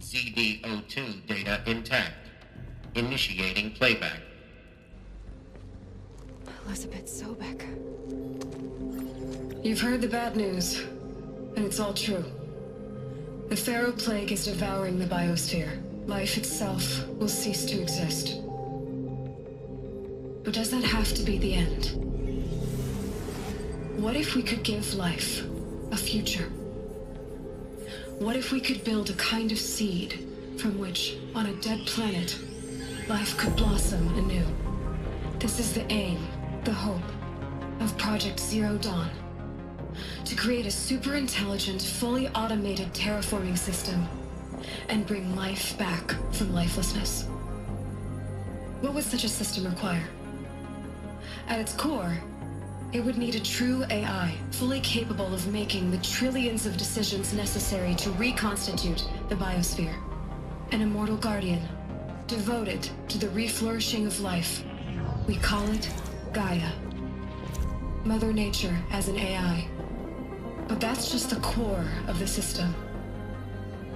ZDO2 data intact. Initiating playback. Elizabeth Sobek. You've heard the bad news, and it's all true. The Pharaoh Plague is devouring the biosphere. Life itself will cease to exist. But does that have to be the end? What if we could give life a future? What if we could build a kind of seed from which, on a dead planet, life could blossom anew? This is the aim, the hope, of Project Zero Dawn. To create a super-intelligent, fully automated terraforming system and bring life back from lifelessness. What would such a system require? At its core, it would need a true AI, fully capable of making the trillions of decisions necessary to reconstitute the biosphere. An immortal guardian, devoted to the reflourishing of life. We call it Gaia. Mother Nature as an AI. But that's just the core of the system.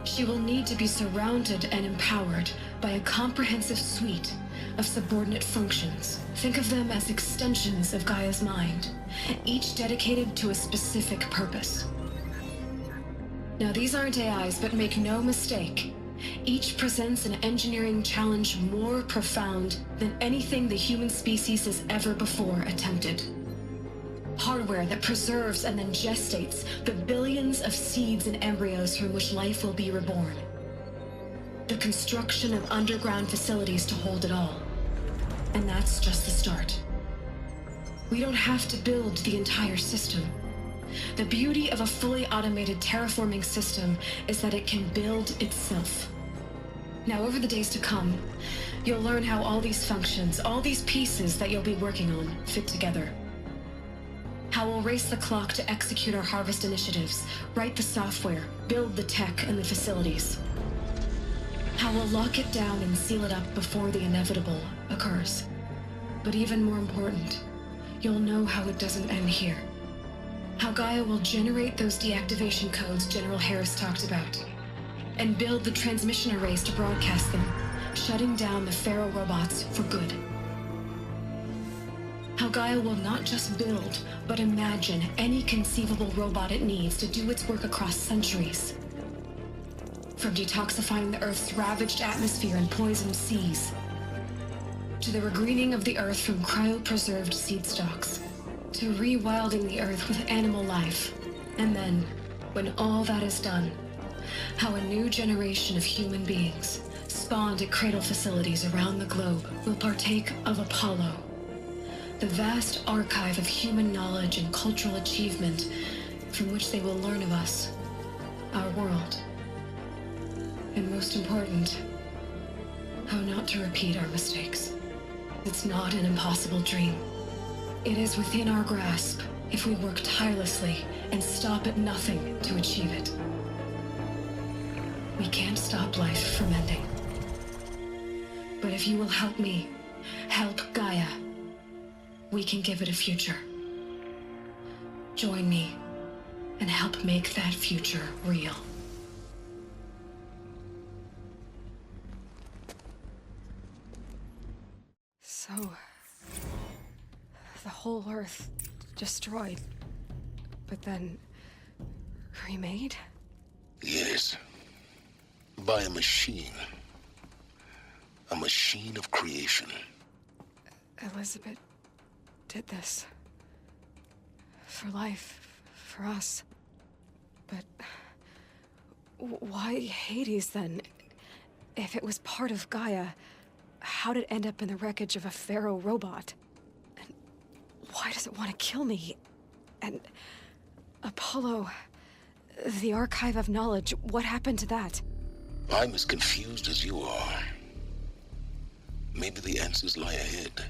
She will need to be surrounded and empowered by a comprehensive suite of subordinate functions. Think of them as extensions of Gaia's mind, each dedicated to a specific purpose. Now, these aren't AIs, but make no mistake, each presents an engineering challenge more profound than anything the human species has ever before attempted. Hardware that preserves and then gestates the billions of seeds and embryos from which life will be reborn. The construction of underground facilities to hold it all. And that's just the start. We don't have to build the entire system. The beauty of a fully automated terraforming system is that it can build itself. Now, over the days to come, you'll learn how all these functions, all these pieces that you'll be working on, fit together. How we'll race the clock to execute our harvest initiatives, write the software, build the tech and the facilities. How we'll lock it down and seal it up before the inevitable occurs. But even more important, you'll know how it doesn't end here. How Gaia will generate those deactivation codes General Harris talked about, and build the transmission arrays to broadcast them, shutting down the Pharaoh robots for good. How Gaia will not just build, but imagine any conceivable robot it needs to do its work across centuries. From detoxifying the Earth's ravaged atmosphere and poisoned seas, to the regreening of the Earth from cryopreserved seed stalks, to rewilding the Earth with animal life. And then, when all that is done, how a new generation of human beings, spawned at cradle facilities around the globe, will partake of Apollo, the vast archive of human knowledge and cultural achievement from which they will learn of us, our world. And most important, how not to repeat our mistakes. It's not an impossible dream. It is within our grasp if we work tirelessly and stop at nothing to achieve it. We can't stop life from ending. But if you will help me, help Gaia, we can give it a future. Join me and help make that future real. So, the whole Earth destroyed, but then remade? Yes. By a machine. A machine of creation. Elizabeth did this. For life, for us. But why Hades then? If it was part of Gaia, how did it end up in the wreckage of a Pharaoh robot? And why does it want to kill me? And Apollo, the Archive of Knowledge, what happened to that? I'm as confused as you are. Maybe the answers lie ahead.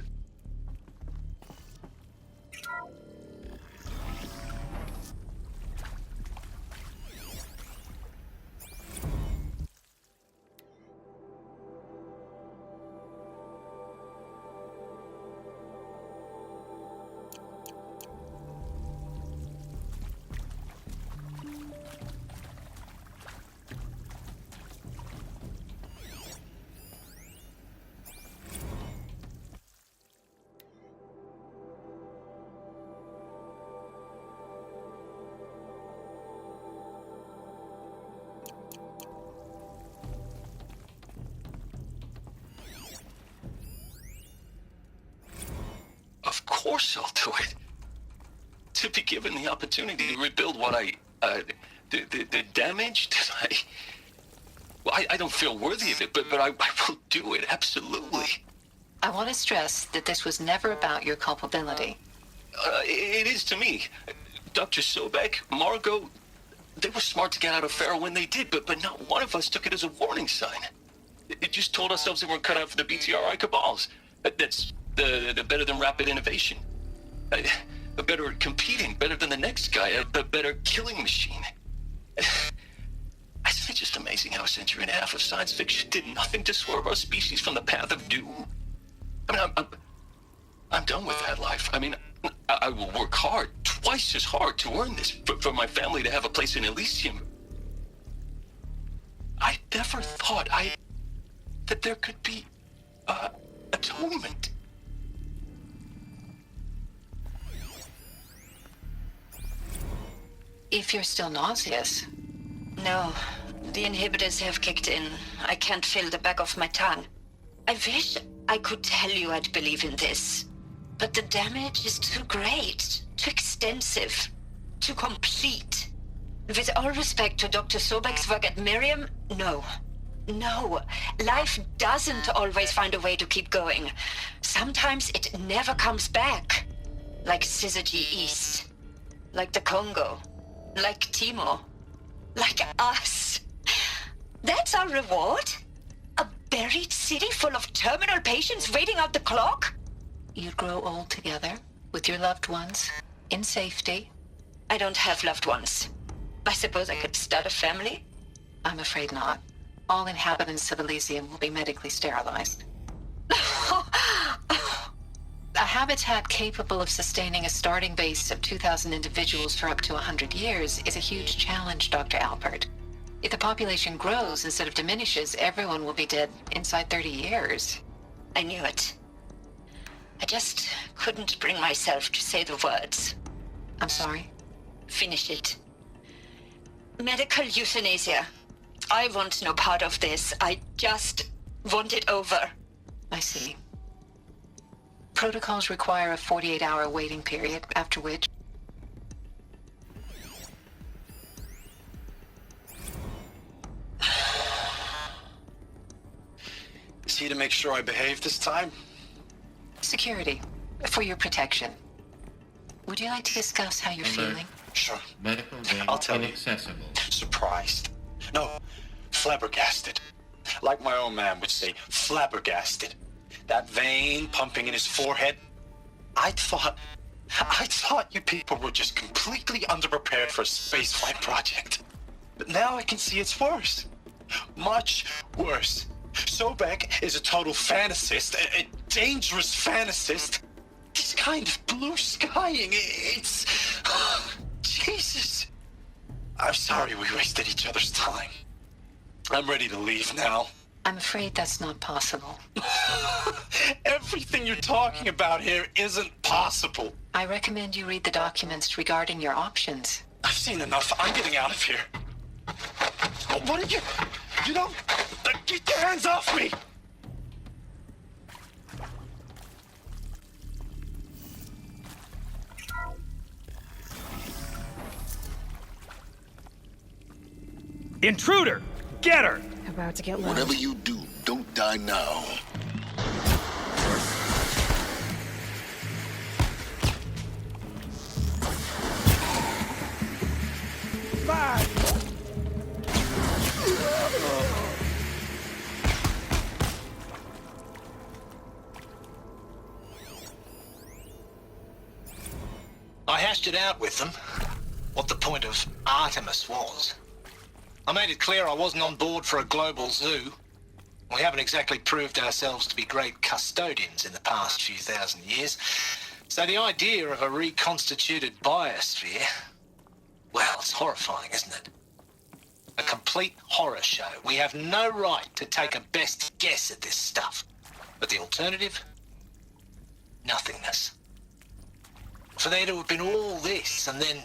course I'll do it. To be given the opportunity to rebuild what the damage that I don't feel worthy of it, but I will do it, absolutely. I want to stress that this was never about your culpability. It is to me. Dr. Sobek, Margot, they were smart to get out of Pharaoh when they did, but not one of us took it as a warning sign. It just told ourselves they weren't cut out for the BTRI cabals. That's the better than rapid innovation. A better at competing, better than the next guy, a better killing machine. Isn't it just amazing how a century and a half of science fiction did nothing to swerve our species from the path of doom? I mean, I'm done with that life. I mean, I will work hard, twice as hard, to earn this, for my family to have a place in Elysium. I never thought that there could be atonement. If you're still nauseous. No, the inhibitors have kicked in. I can't feel the back of my tongue. I wish I could tell you I'd believe in this, but the damage is too great, too extensive, too complete. With all respect to Dr. Sobek's work at Miriam, no. No, life doesn't always find a way to keep going. Sometimes it never comes back. Like Syzygy East. Like the Congo. Like Timo. Like us. That's our reward? A buried city full of terminal patients waiting out the clock? You'd grow old together, with your loved ones, in safety. I don't have loved ones. I suppose I could start a family? I'm afraid not. All inhabitants of Elysium will be medically sterilized. A habitat capable of sustaining a starting base of 2,000 individuals for up to 100 years is a huge challenge, Dr. Alpert. If the population grows instead of diminishes, everyone will be dead inside 30 years. I knew it. I just couldn't bring myself to say the words. I'm sorry? Finish it. Medical euthanasia. I want no part of this. I just want it over. I see. Protocols require a 48-hour waiting period, after which... Is he to make sure I behave this time? Security. For your protection. Would you like to discuss how you're feeling? Sure. Medical data I'll tell you. inaccessible. Surprised. No, flabbergasted. Like my old man would say, flabbergasted. That vein pumping in his forehead. I thought you people were just completely underprepared for a spaceflight project. But now I can see it's worse. Much worse. Sobek is a total fantasist, a dangerous fantasist. He's kind of blue skying. It's... Jesus. I'm sorry we wasted each other's time. I'm ready to leave now. I'm afraid that's not possible. Everything you're talking about here isn't possible. I recommend you read the documents regarding your options. I've seen enough. I'm getting out of here. What are you... You don't... Get your hands off me! Intruder! Get her! About to get low. Whatever you do, don't die now. I hashed it out with them, what the point of Artemis was. I made it clear I wasn't on board for a global zoo. We haven't exactly proved ourselves to be great custodians in the past few thousand years. So the idea of a reconstituted biosphere, well, it's horrifying, isn't it? A complete horror show. We have no right to take a best guess at this stuff. But the alternative? Nothingness. For there to have been all this and then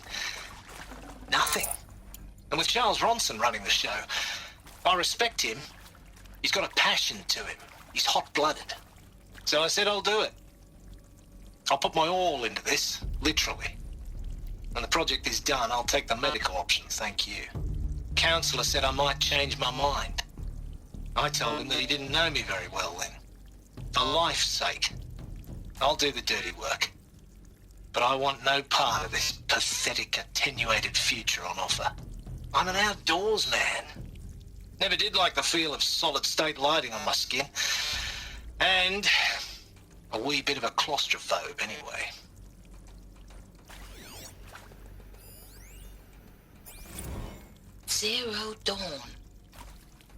nothing. And with Charles Ronson running the show, I respect him. He's got a passion to him. He's hot-blooded. So I said I'll do it. I'll put my all into this, literally. When the project is done, I'll take the medical option, thank you. Counselor said I might change my mind. I told him that he didn't know me very well then. For life's sake, I'll do the dirty work. But I want no part of this pathetic, attenuated future on offer. I'm an outdoors man. Never did like the feel of solid-state lighting on my skin. And a wee bit of a claustrophobe, anyway. Zero Dawn.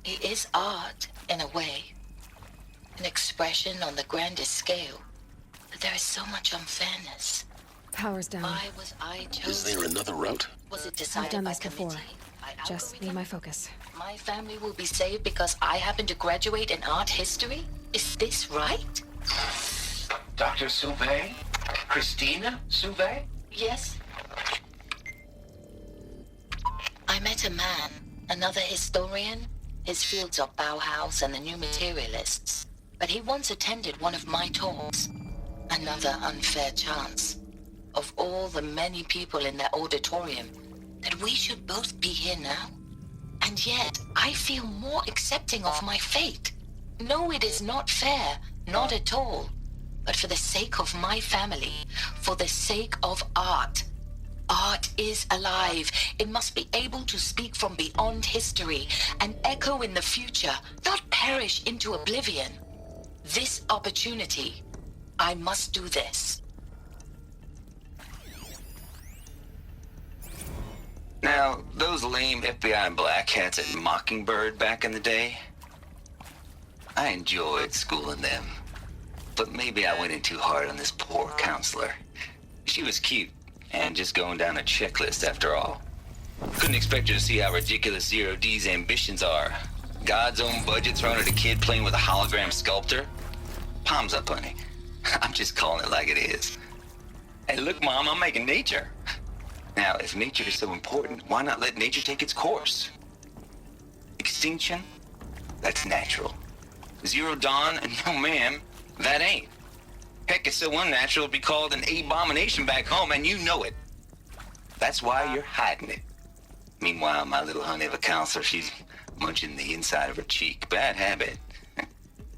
It is art, in a way. An expression on the grandest scale. But there is so much unfairness. Power's down. Why was I chosen? Is there another route? Was it decided I've done by this before. committee, by Just need algorithm? my focus. My family will be saved because I happen to graduate in art history? Is this right? Dr. Sauvé? Christina Sauvé? Yes. I met a man, another historian. His fields are Bauhaus and the New Materialists. But he once attended one of my talks. Another unfair chance. Of all the many people in that auditorium, that we should both be here now. And yet, I feel more accepting of my fate. No, it is not fair, not at all. But for the sake of my family, for the sake of art. Art is alive. It must be able to speak from beyond history and echo in the future, not perish into oblivion. This opportunity, I must do this. Now, those lame FBI black hats at Mockingbird back in the day, I enjoyed schooling them. But maybe I went in too hard on this poor counselor. She was cute, and just going down a checklist after all. Couldn't expect her to see how ridiculous Zero D's ambitions are. God's own budget thrown at a kid playing with a hologram sculptor? Palms up, honey. I'm just calling it like it is. Hey, look, Mom, I'm making nature. Now, if nature is so important, why not let nature take its course? Extinction? That's natural. Zero Dawn? No, ma'am, that ain't. Heck, it's so unnatural to be called an abomination back home, and you know it. That's why you're hiding it. Meanwhile, my little honey of a counselor, she's munching the inside of her cheek. Bad habit.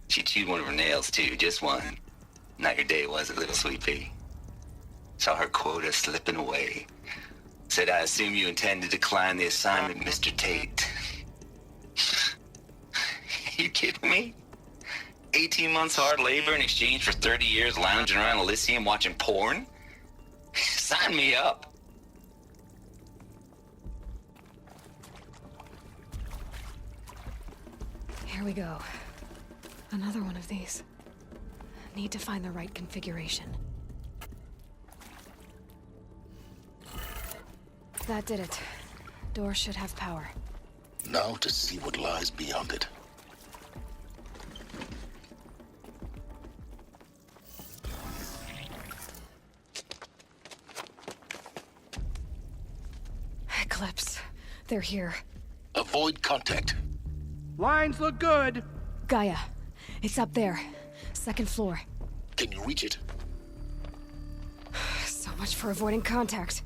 She chewed one of her nails, too, just one. Not your day, was it, little sweet pea? Saw her quota slipping away. Said, I assume you intend to decline the assignment, Mr. Tate. You kidding me? 18 months hard labor in exchange for 30 years lounging around Elysium watching porn? Sign me up. Here we go. Another one of these. Need to find the right configuration. That did it. Door should have power. Now to see what lies beyond it. Eclipse. They're here. Avoid contact. Lines look good. Gaia. It's up there. Second floor. Can you reach it? So much for avoiding contact.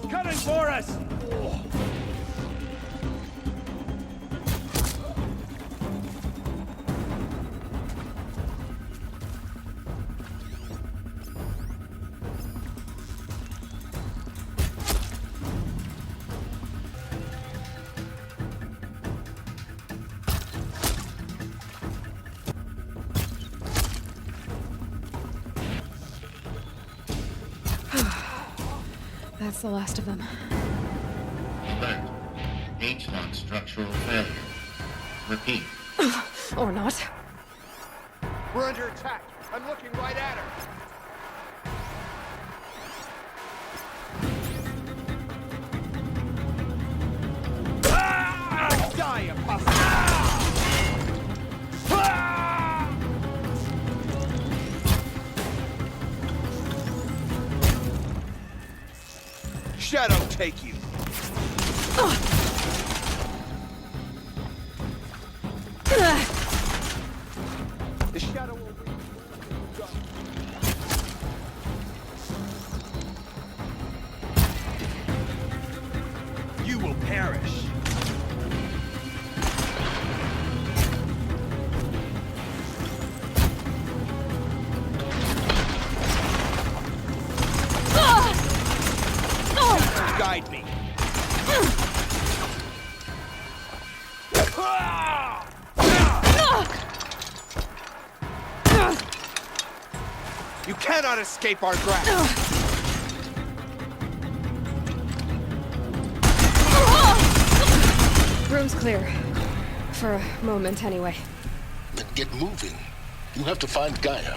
Coming for us! That's the last of them. Alert. H-lock structural failure. Repeat. Or not. We're under attack. I'm looking right at her. Ah! Die, you bastard! Ah! shadow take you. The shadow will you will perish. Guide me. You cannot escape our grasp. Room's clear. For a moment, anyway. Then get moving. You have to find Gaia.